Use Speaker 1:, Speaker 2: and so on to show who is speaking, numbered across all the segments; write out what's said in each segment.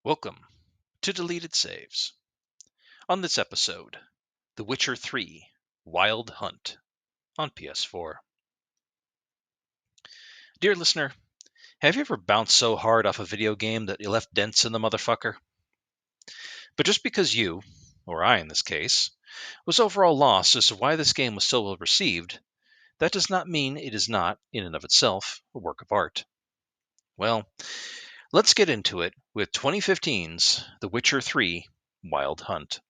Speaker 1: Welcome to Deleted Saves. On this episode, The Witcher 3 Wild Hunt on PS4. Dear listener, have you ever bounced so hard off a video game that you left dents in the motherfucker? But just because you, or I in this case, was overall lost as to why this game was so well received, that does not mean it is not, in and of itself, a work of art. Well, let's get into it with 2015's The Witcher 3 Wild Hunt.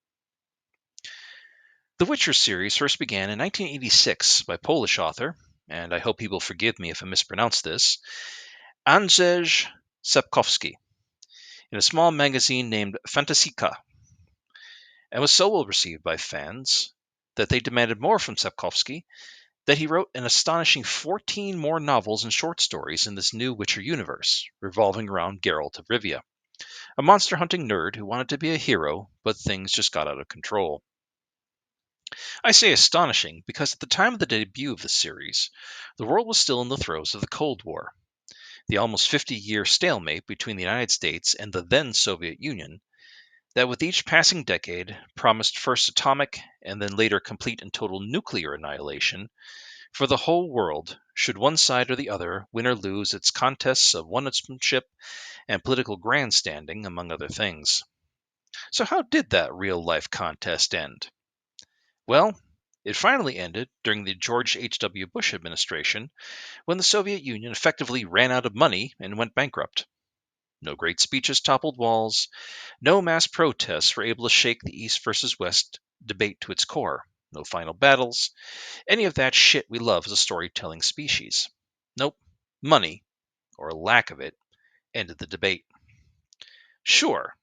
Speaker 1: The Witcher series first began in 1986 by Polish author, and I hope he will forgive me if I mispronounce this, Andrzej Sapkowski, in a small magazine named Fantasyka, and was so well received by fans that they demanded more from Sapkowski that he wrote an astonishing 14 more novels and short stories in this new Witcher universe, revolving around Geralt of Rivia, a monster-hunting nerd who wanted to be a hero, but things just got out of control. I say astonishing because at the time of the debut of the series, the world was still in the throes of the Cold War, the almost 50-year stalemate between the United States and the then Soviet Union, that with each passing decade promised first atomic and then later complete and total nuclear annihilation for the whole world should one side or the other win or lose its contests of one-upsmanship and political grandstanding, among other things. So how did that real-life contest end? Well, it finally ended during the George H.W. Bush administration when the Soviet Union effectively ran out of money and went bankrupt. No great speeches toppled walls, no mass protests were able to shake the East versus West debate to its core, no final battles, any of that shit we love as a storytelling species. Nope, money, or lack of it, ended the debate. Sure,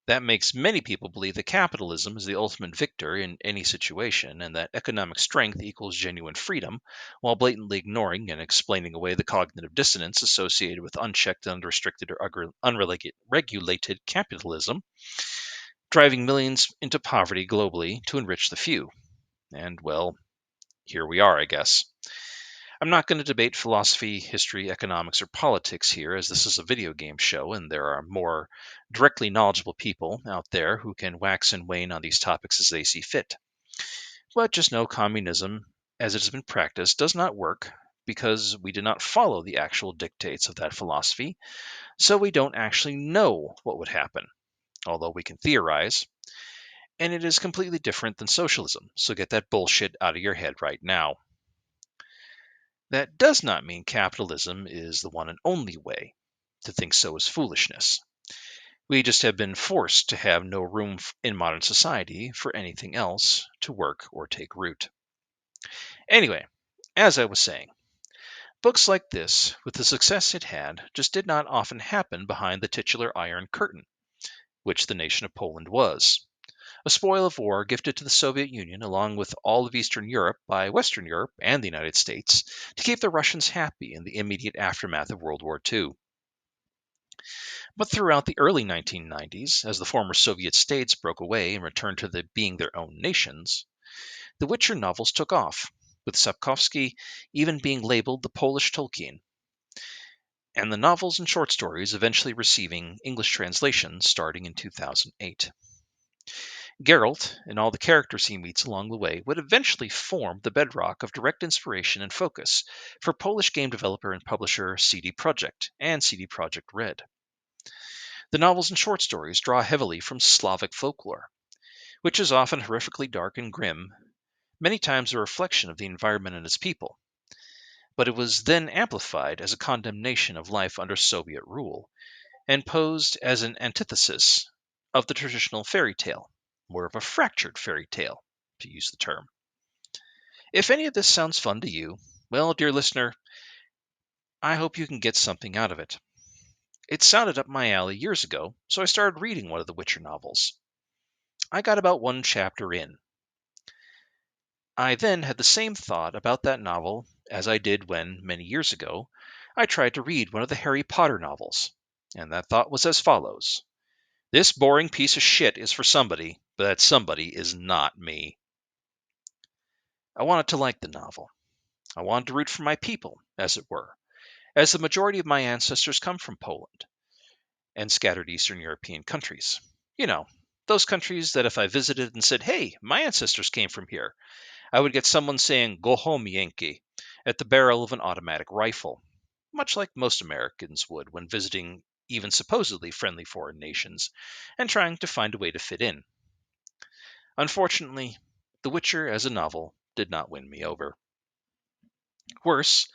Speaker 1: that makes many people believe that capitalism is the ultimate victor in any situation and that economic strength equals genuine freedom, while blatantly ignoring and explaining away the cognitive dissonance associated with unchecked, unrestricted, or unregulated capitalism, driving millions into poverty globally to enrich the few. And, well, here we are, I guess. I'm not going to debate philosophy, history, economics, or politics here, as this is a video game show and there are more directly knowledgeable people out there who can wax and wane on these topics as they see fit. But just know communism, as it has been practiced, does not work because we did not follow the actual dictates of that philosophy, so we don't actually know what would happen, although we can theorize. And it is completely different than socialism, so get that bullshit out of your head right now. That does not mean capitalism is the one and only way. To think so is foolishness. We just have been forced to have no room in modern society for anything else to work or take root. Anyway, as I was saying, books like this, with the success it had, just did not often happen behind the titular Iron Curtain, which the nation of Poland was. A spoil of war gifted to the Soviet Union along with all of Eastern Europe by Western Europe and the United States to keep the Russians happy in the immediate aftermath of World War II. But throughout the early 1990s, as the former Soviet states broke away and returned to being their own nations, the Witcher novels took off, with Sapkowski even being labeled the Polish Tolkien, and the novels and short stories eventually receiving English translations starting in 2008. Geralt and all the characters he meets along the way would eventually form the bedrock of direct inspiration and focus for Polish game developer and publisher CD Projekt and CD Projekt Red. The novels and short stories draw heavily from Slavic folklore, which is often horrifically dark and grim, many times a reflection of the environment and its people. But it was then amplified as a condemnation of life under Soviet rule, and posed as an antithesis of the traditional fairy tale, more of a fractured fairy tale, to use the term. If any of this sounds fun to you, well, dear listener, I hope you can get something out of it. It sounded up my alley years ago, so I started reading one of the Witcher novels. I got about one chapter in. I then had the same thought about that novel as I did when, many years ago, I tried to read one of the Harry Potter novels, and that thought was as follows. This boring piece of shit is for somebody, but that somebody is not me. I wanted to like the novel. I wanted to root for my people, as it were, as the majority of my ancestors come from Poland. and scattered Eastern European countries. You know, those countries that if I visited and said, hey, my ancestors came from here, I would get someone saying, go home, Yankee, at the barrel of an automatic rifle, much like most Americans would when visiting even supposedly friendly foreign nations and trying to find a way to fit in. Unfortunately, The Witcher as a novel did not win me over. Worse,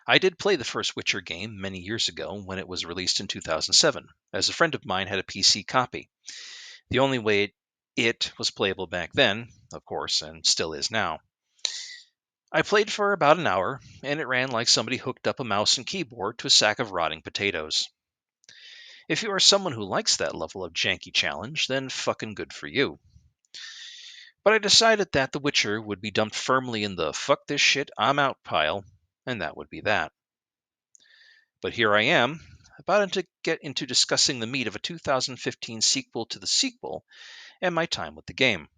Speaker 1: I did play the first Witcher game many years ago when it was released in 2007, as a friend of mine had a PC copy. The only way it was playable back then, of course, and still is now. I played for about an hour, and it ran like somebody hooked up a mouse and keyboard to a sack of rotting potatoes. If you are someone who likes that level of janky challenge, then fucking good for you. But I decided that The Witcher would be dumped firmly in the fuck this shit, I'm out pile, and that would be that. But here I am, about to get into discussing the meat of a 2015 sequel to the sequel and my time with the game.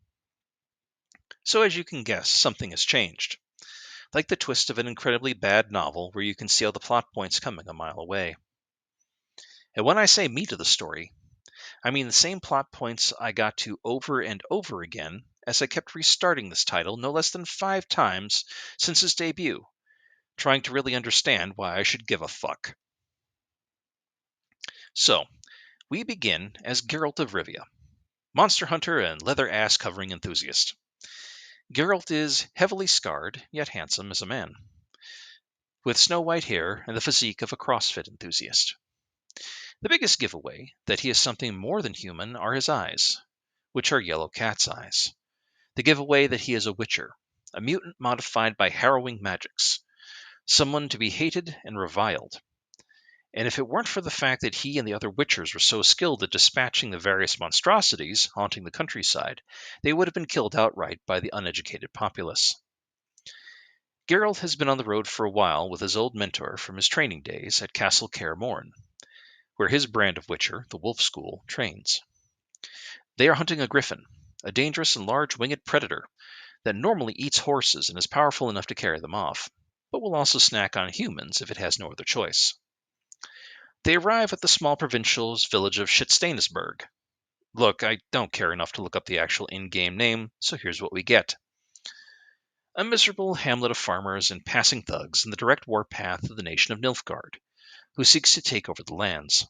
Speaker 1: So as you can guess, something has changed. Like the twist of an incredibly bad novel where you can see all the plot points coming a mile away. And when I say meat of the story, I mean the same plot points I got to over and over again as I kept restarting this title no less than 5 times since its debut, trying to really understand why I should give a fuck. So, we begin as Geralt of Rivia, monster hunter and leather ass covering enthusiast. Geralt is heavily scarred, yet handsome as a man, with snow white hair and the physique of a CrossFit enthusiast. The biggest giveaway that he is something more than human are his eyes, which are yellow cat's eyes. The giveaway that he is a witcher, a mutant modified by harrowing magics, someone to be hated and reviled. And if it weren't for the fact that he and the other witchers were so skilled at dispatching the various monstrosities haunting the countryside, they would have been killed outright by the uneducated populace. Geralt has been on the road for a while with his old mentor from his training days at Castle Kaer Morhen, where his brand of witcher, the Wolf School, trains. They are hunting a griffin, a dangerous and large winged predator that normally eats horses and is powerful enough to carry them off, but will also snack on humans if it has no other choice. They arrive at the small provincial village of Schitstanisberg. Look, I don't care enough to look up the actual in-game name, so here's what we get. A miserable hamlet of farmers and passing thugs in the direct warpath of the nation of Nilfgaard, who seeks to take over the lands.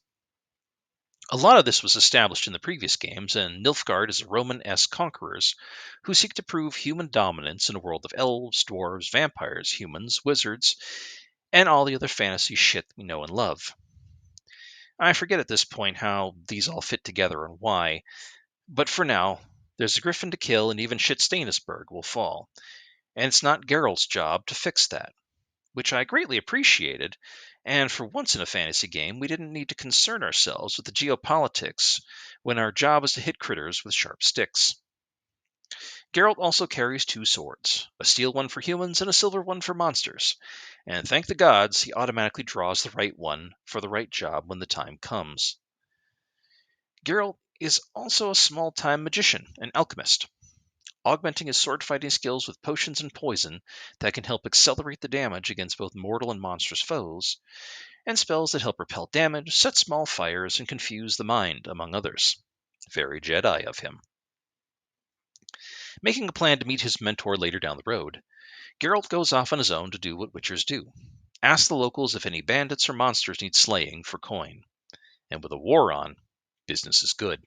Speaker 1: A lot of this was established in the previous games, and Nilfgaard is Roman-esque conquerors who seek to prove human dominance in a world of elves, dwarves, vampires, humans, wizards, and all the other fantasy shit we know and love. I forget at this point how these all fit together and why, but for now, there's a griffin to kill and even Schitstanisberg will fall, and it's not Geralt's job to fix that, which I greatly appreciated, and for once in a fantasy game, we didn't need to concern ourselves with the geopolitics when our job was to hit critters with sharp sticks. Geralt also carries 2 swords, a steel one for humans and a silver one for monsters, and thank the gods he automatically draws the right one for the right job when the time comes. Geralt is also a small-time magician and alchemist, augmenting his sword fighting skills with potions and poison that can help accelerate the damage against both mortal and monstrous foes, and spells that help repel damage, set small fires, and confuse the mind, among others. Very Jedi of him. Making a plan to meet his mentor later down the road, Geralt goes off on his own to do what witchers do. Ask the locals if any bandits or monsters need slaying for coin. And with a war on, business is good.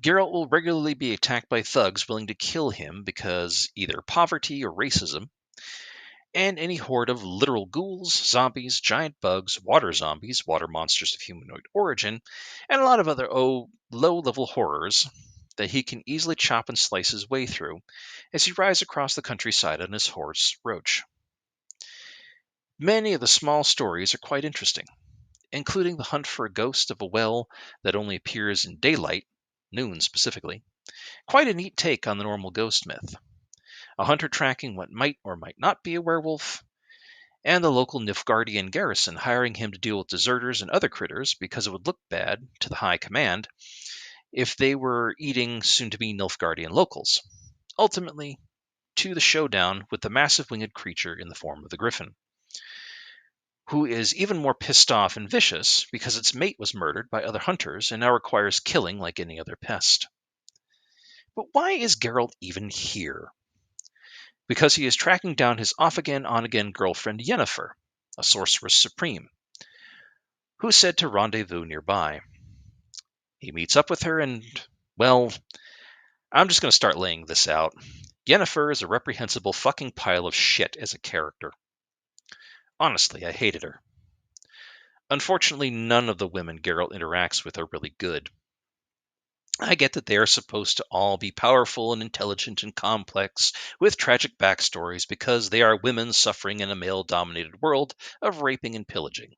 Speaker 1: Geralt will regularly be attacked by thugs willing to kill him because either poverty or racism, and any horde of literal ghouls, zombies, giant bugs, water zombies, water monsters of humanoid origin, and a lot of other low-level horrors that he can easily chop and slice his way through as he rides across the countryside on his horse, Roach. Many of the small stories are quite interesting, including the hunt for a ghost of a well that only appears in daylight, noon specifically. Quite a neat take on the normal ghost myth. A hunter tracking what might or might not be a werewolf, and the local Nilfgaardian garrison hiring him to deal with deserters and other critters because it would look bad to the high command if they were eating soon-to-be Nilfgaardian locals, ultimately to the showdown with the massive winged creature in the form of the griffin. who is even more pissed off and vicious because its mate was murdered by other hunters and now requires killing like any other pest. But why is Geralt even here? Because he is tracking down his off-again, on-again girlfriend Yennefer, a sorceress supreme, who's said to rendezvous nearby. He meets up with her and, well, I'm just going to start laying this out. Yennefer is a reprehensible fucking pile of shit as a character. Honestly, I hated her. Unfortunately, none of the women Geralt interacts with are really good. I get that they are supposed to all be powerful and intelligent and complex, with tragic backstories because they are women suffering in a male-dominated world of raping and pillaging,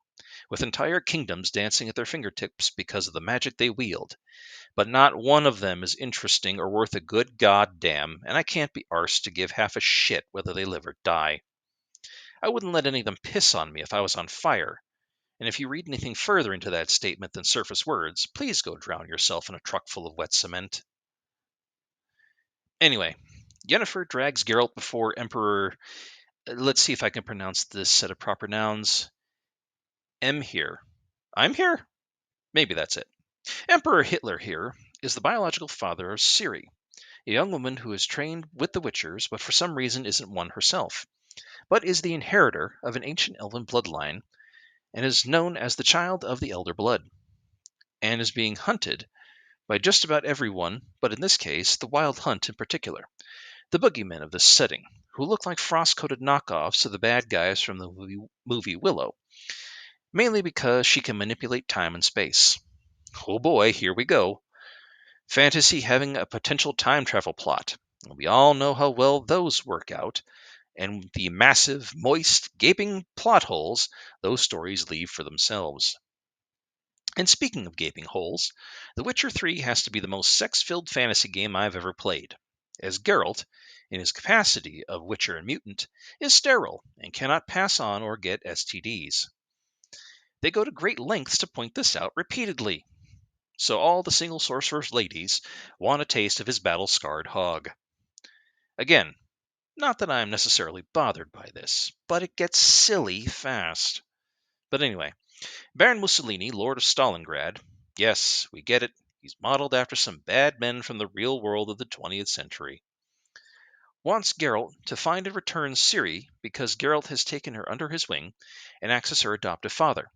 Speaker 1: with entire kingdoms dancing at their fingertips because of the magic they wield. But not one of them is interesting or worth a good goddamn, and I can't be arsed to give half a shit whether they live or die. I wouldn't let any of them piss on me if I was on fire. And if you read anything further into that statement than surface words, please go drown yourself in a truck full of wet cement. Anyway, Yennefer drags Geralt before Emperor. Let's see if I can pronounce this set of proper nouns. Here. I'm here? Maybe that's it. Emperor Hitler here is the biological father of Ciri, a young woman who is trained with the Witchers, but for some reason isn't one herself, but is the inheritor of an ancient elven bloodline and is known as the child of the Elder Blood, and is being hunted by just about everyone, but in this case, the Wild Hunt in particular, the boogeymen of this setting, who look like frost-coated knockoffs of the bad guys from the movie Willow, mainly because she can manipulate time and space. Oh boy, here we go. Fantasy having a potential time travel plot. We all know how well those work out, and the massive, moist, gaping plot holes those stories leave for themselves. And speaking of gaping holes, The Witcher 3 has to be the most sex-filled fantasy game I've ever played, as Geralt, in his capacity of Witcher and mutant, is sterile and cannot pass on or get STDs. They go to great lengths to point this out repeatedly, so all the single sorcerer's ladies want a taste of his battle-scarred hog. Again, not that I'm necessarily bothered by this, but it gets silly fast. But anyway, Baron Mussolini, Lord of Stalingrad, yes, we get it, he's modeled after some bad men from the real world of the 20th century, wants Geralt to find and return Ciri because Geralt has taken her under his wing and acts as her adoptive father.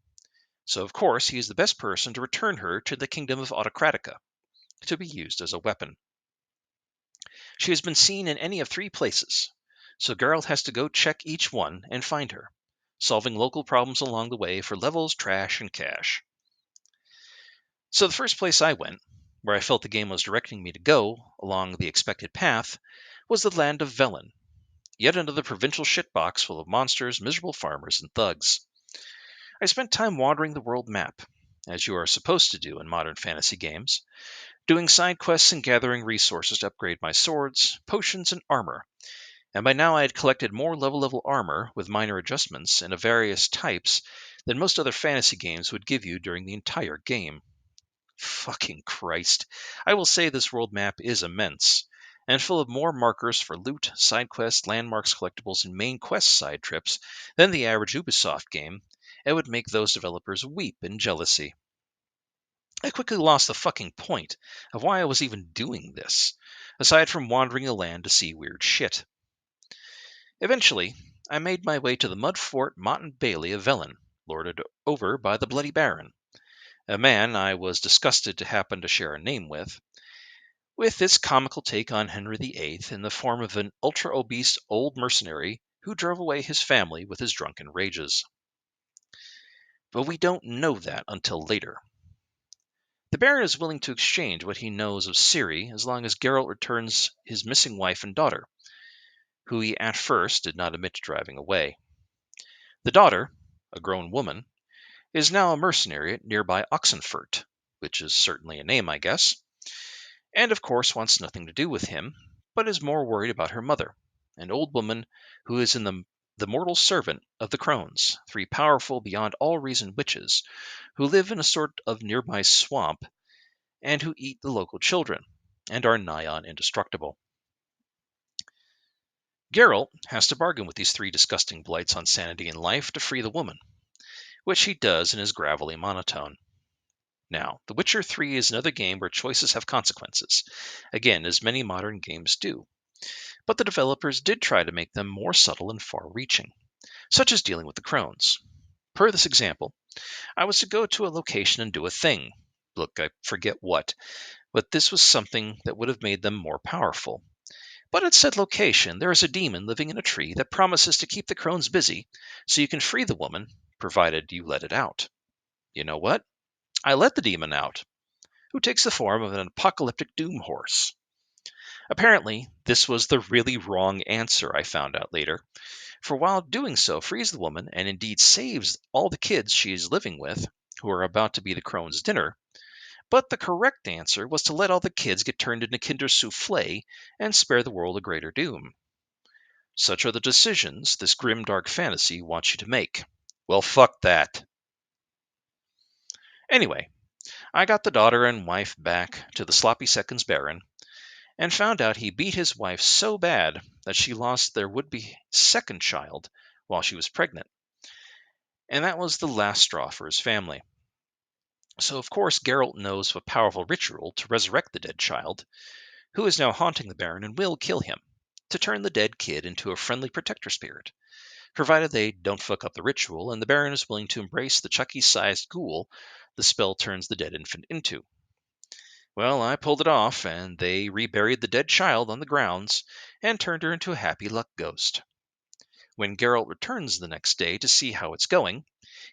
Speaker 1: So of course he is the best person to return her to the kingdom of Autocratica, to be used as a weapon. She has been seen in any of three places, so Geralt has to go check each one and find her, solving local problems along the way for levels, trash, and cash. So the first place I went, where I felt the game was directing me to go along the expected path, was the land of Velen, yet another provincial shitbox full of monsters, miserable farmers, and thugs. I spent time wandering the world map, as you are supposed to do in modern fantasy games, doing side quests and gathering resources to upgrade my swords, potions, and armor. And by now I had collected more level armor with minor adjustments and of various types than most other fantasy games would give you during the entire game. Fucking Christ. I will say this world map is immense, and full of more markers for loot, side quests, landmarks, collectibles, and main quest side trips than the average Ubisoft game, and would make those developers weep in jealousy. I quickly lost the fucking point of why I was even doing this, aside from wandering the land to see weird shit. Eventually, I made my way to the mud fort Mott and Bailey of Velen, lorded over by the Bloody Baron, a man I was disgusted to happen to share a name with this comical take on Henry VIII in the form of an ultra-obese old mercenary who drove away his family with his drunken rages. But we don't know that until later. The Baron is willing to exchange what he knows of Ciri as long as Geralt returns his missing wife and daughter, who he at first did not admit to driving away. The daughter, a grown woman, is now a mercenary at nearby Oxenfurt, which is certainly a name, I guess, and of course wants nothing to do with him, but is more worried about her mother, an old woman who is in the mortal servant of the crones, three powerful beyond all reason witches, who live in a sort of nearby swamp, and who eat the local children, and are nigh on indestructible. Geralt has to bargain with these three disgusting blights on sanity and life to free the woman, which he does in his gravelly monotone. Now, The Witcher 3 is another game where choices have consequences, again, as many modern games do. But the developers did try to make them more subtle and far reaching, such as dealing with the crones. Per this example, I was to go to a location and do a thing. Look, I forget what, but this was something that would have made them more powerful. But at said location, there is a demon living in a tree that promises to keep the crones busy so you can free the woman, provided you let it out. You know what? I let the demon out, who takes the form of an apocalyptic doom horse. Apparently, this was the really wrong answer, I found out later, for while doing so frees the woman and indeed saves all the kids she is living with, who are about to be the crone's dinner, but the correct answer was to let all the kids get turned into Kinder Souffle and spare the world a greater doom. Such are the decisions this grim dark fantasy wants you to make. Well, fuck that. Anyway, I got the daughter and wife back to the Sloppy Seconds Baron and found out he beat his wife so bad that she lost their would-be second child while she was pregnant. And that was the last straw for his family. So of course Geralt knows of a powerful ritual to resurrect the dead child, who is now haunting the Baron and will kill him, to turn the dead kid into a friendly protector spirit, provided they don't fuck up the ritual and the Baron is willing to embrace the Chucky-sized ghoul the spell turns the dead infant into. Well, I pulled it off, and they reburied the dead child on the grounds and turned her into a happy-luck ghost. When Geralt returns the next day to see how it's going,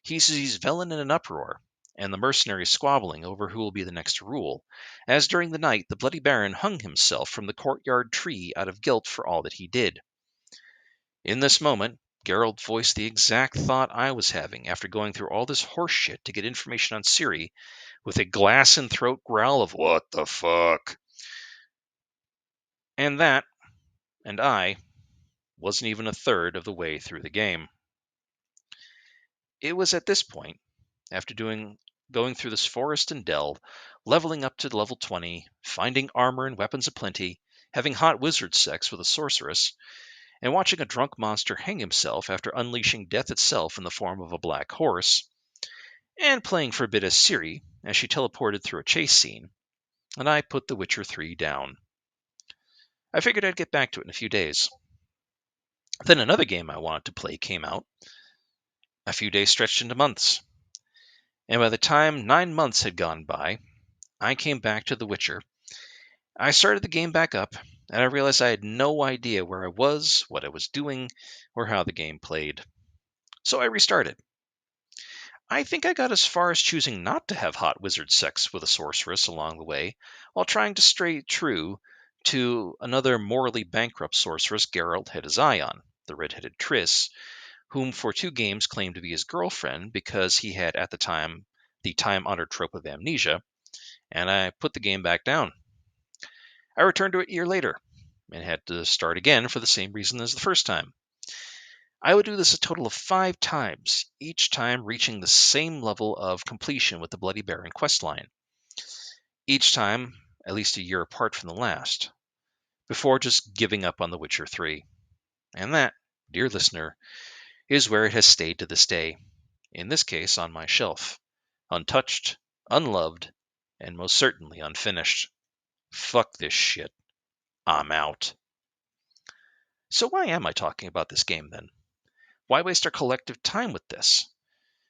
Speaker 1: he sees Velen in an uproar, and the mercenaries squabbling over who will be the next to rule, as during the night the Bloody Baron hung himself from the courtyard tree out of guilt for all that he did. In this moment, Geralt voiced the exact thought I was having after going through all this horse shit to get information on Ciri, with a glass-in-throat growl of, "What the fuck?" And that, and I, wasn't even a third of the way through the game. It was at this point, after going through this forest and dell, leveling up to level 20, finding armor and weapons aplenty, having hot wizard sex with a sorceress, and watching a drunk monster hang himself after unleashing death itself in the form of a black horse, and playing for a bit as Ciri as she teleported through a chase scene, and I put The Witcher 3 down. I figured I'd get back to it in a few days. Then another game I wanted to play came out. A few days stretched into months. And by the time 9 months had gone by, I came back to The Witcher. I started the game back up, and I realized I had no idea where I was, what I was doing, or how the game played. So I restarted. I think I got as far as choosing not to have hot wizard sex with a sorceress along the way, while trying to stay true to another morally bankrupt sorceress Geralt had his eye on, the red-headed Triss, whom for 2 games claimed to be his girlfriend because he had at the time-honored trope of amnesia, and I put the game back down. I returned to it a year later, and had to start again for the same reason as the first time. I would do this a total of 5 times, each time reaching the same level of completion with the Bloody Baron questline. Each time at least a year apart from the last, before just giving up on The Witcher 3. And that, dear listener, is where it has stayed to this day, in this case on my shelf, untouched, unloved, and most certainly unfinished. Fuck this shit. I'm out. So why am I talking about this game then? Why waste our collective time with this?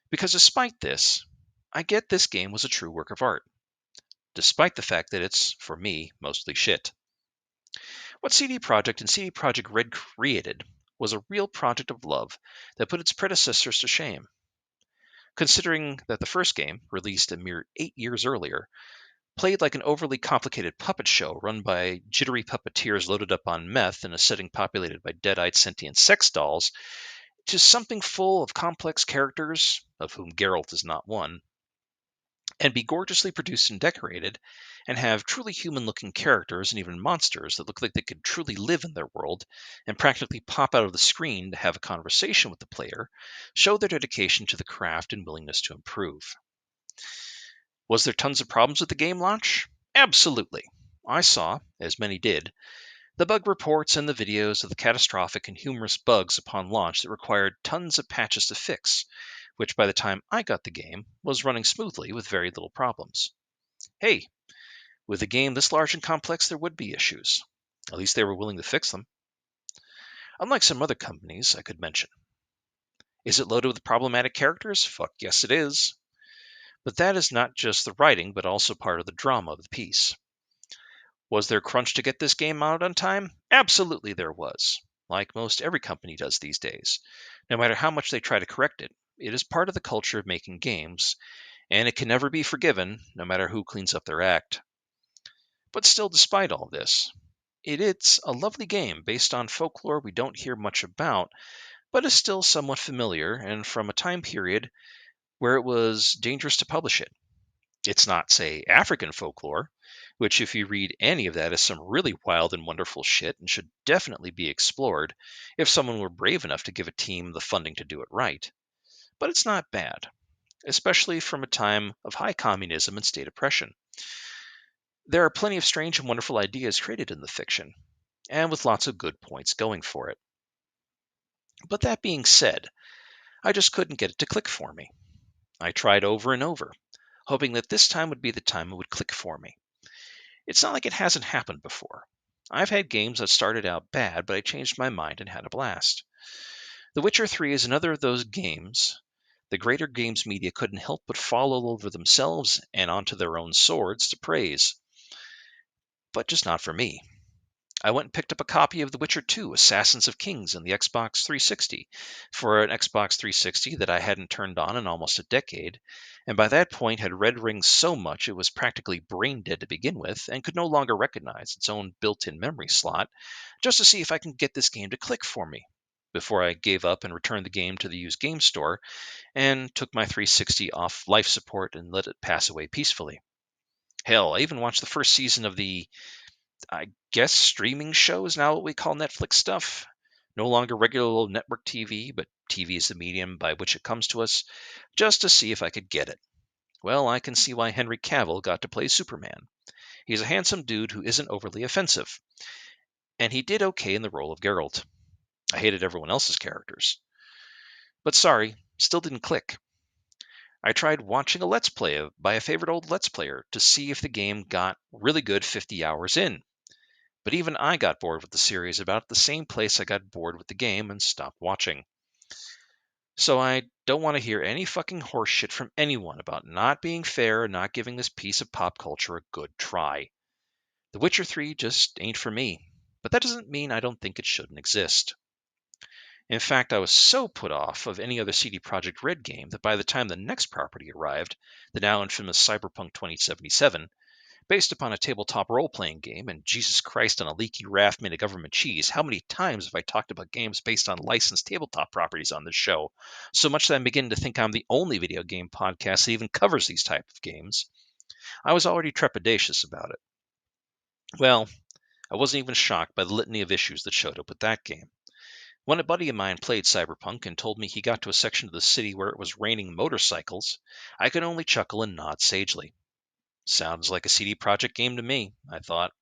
Speaker 1: Because despite this, I get this game was a true work of art, despite the fact that it's, for me, mostly shit. What CD Projekt and CD Projekt Red created was a real project of love that put its predecessors to shame. Considering that the first game, released a mere 8 years earlier, played like an overly complicated puppet show run by jittery puppeteers loaded up on meth in a setting populated by dead-eyed sentient sex dolls, to something full of complex characters, of whom Geralt is not one, and be gorgeously produced and decorated, and have truly human-looking characters and even monsters that look like they could truly live in their world and practically pop out of the screen to have a conversation with the player, show their dedication to the craft and willingness to improve. Was there tons of problems with the game launch? Absolutely. I saw, as many did, The bug reports and the videos of the catastrophic and humorous bugs upon launch that required tons of patches to fix, which by the time I got the game was running smoothly with very little problems. Hey, with a game this large and complex, there would be issues. At least they were willing to fix them. Unlike some other companies I could mention. Is it loaded with problematic characters? Fuck yes, it is. But that is not just the writing, but also part of the drama of the piece. Was there crunch to get this game out on time? Absolutely there was. Like most every company does these days. No matter how much they try to correct it, it is part of the culture of making games, and it can never be forgiven, no matter who cleans up their act. But still, despite all this, it's a lovely game based on folklore we don't hear much about, but is still somewhat familiar and from a time period where it was dangerous to publish it. It's not, say, African folklore, which, if you read any of that, is some really wild and wonderful shit and should definitely be explored if someone were brave enough to give a team the funding to do it right. But it's not bad, especially from a time of high communism and state oppression. There are plenty of strange and wonderful ideas created in the fiction, and with lots of good points going for it. But that being said, I just couldn't get it to click for me. I tried over and over, hoping that this time would be the time it would click for me. It's not like it hasn't happened before. I've had games that started out bad, but I changed my mind and had a blast. The Witcher 3 is another of those games the greater games media couldn't help but fall all over themselves and onto their own swords to praise. But just not for me. I went and picked up a copy of The Witcher 2, Assassins of Kings on the Xbox 360 for an Xbox 360 that I hadn't turned on in almost a decade, and by that point had red rings so much it was practically brain dead to begin with and could no longer recognize its own built-in memory slot, just to see if I can get this game to click for me, before I gave up and returned the game to the used game store and took my 360 off life support and let it pass away peacefully. Hell, I even watched the first season of the I guess streaming show is now what we call Netflix stuff. No longer regular old network TV, but TV is the medium by which it comes to us, just to see if I could get it. Well, I can see why Henry Cavill got to play Superman. He's a handsome dude who isn't overly offensive. And he did okay in the role of Geralt. I hated everyone else's characters. But sorry, still didn't click. I tried watching a Let's Play by a favorite old Let's Player to see if the game got really good 50 hours in. But even I got bored with the series about the same place I got bored with the game and stopped watching. So I don't want to hear any fucking horse shit from anyone about not being fair and not giving this piece of pop culture a good try. The Witcher 3 just ain't for me, but that doesn't mean I don't think it shouldn't exist. In fact, I was so put off of any other CD Projekt Red game that by the time the next property arrived, the now infamous Cyberpunk 2077, based upon a tabletop role-playing game, and Jesus Christ on a leaky raft made of government cheese, how many times have I talked about games based on licensed tabletop properties on this show? So much that I'm beginning to think I'm the only video game podcast that even covers these type of games. I was already trepidatious about it. Well, I wasn't even shocked by the litany of issues that showed up with that game. When a buddy of mine played Cyberpunk and told me he got to a section of the city where it was raining motorcycles, I could only chuckle and nod sagely. Sounds like a CD Projekt game to me, I thought.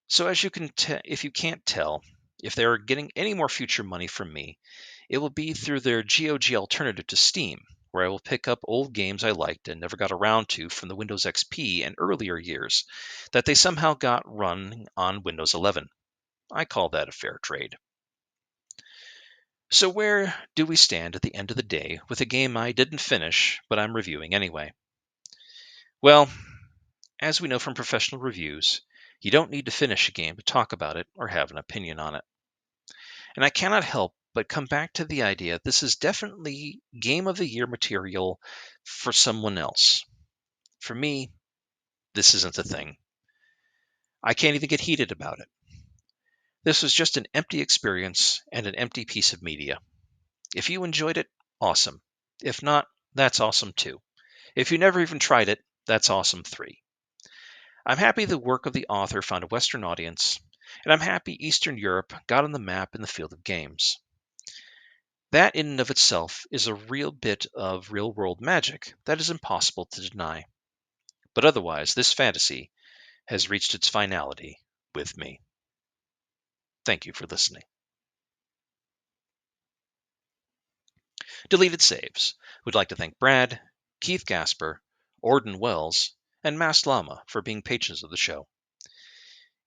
Speaker 1: So as you can if you can't tell, if they're getting any more future money from me, it will be through their GOG alternative to Steam, where I will pick up old games I liked and never got around to from the Windows XP and earlier years that they somehow got running on Windows 11. I call that a fair trade. So where do we stand at the end of the day with a game I didn't finish, but I'm reviewing anyway? Well, as we know from professional reviews, you don't need to finish a game to talk about it or have an opinion on it. And I cannot help but come back to the idea this is definitely Game of the Year material for someone else. For me, this isn't a thing. I can't even get heated about it. This was just an empty experience and an empty piece of media. If you enjoyed it, awesome. If not, that's awesome too. If you never even tried it, that's awesome 3. I'm happy the work of the author found a Western audience, and I'm happy Eastern Europe got on the map in the field of games. That in and of itself is a real bit of real-world magic that is impossible to deny. But otherwise, this fantasy has reached its finality with me. Thank you for listening. Deleted Saves would like to thank Brad, Keith Gasper, Orden Wells, and Masked Llama for being patrons of the show.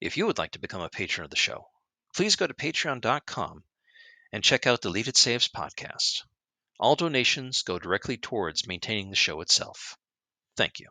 Speaker 1: If you would like to become a patron of the show, please go to patreon.com and check out Deleted Saves podcast. All donations go directly towards maintaining the show itself. Thank you.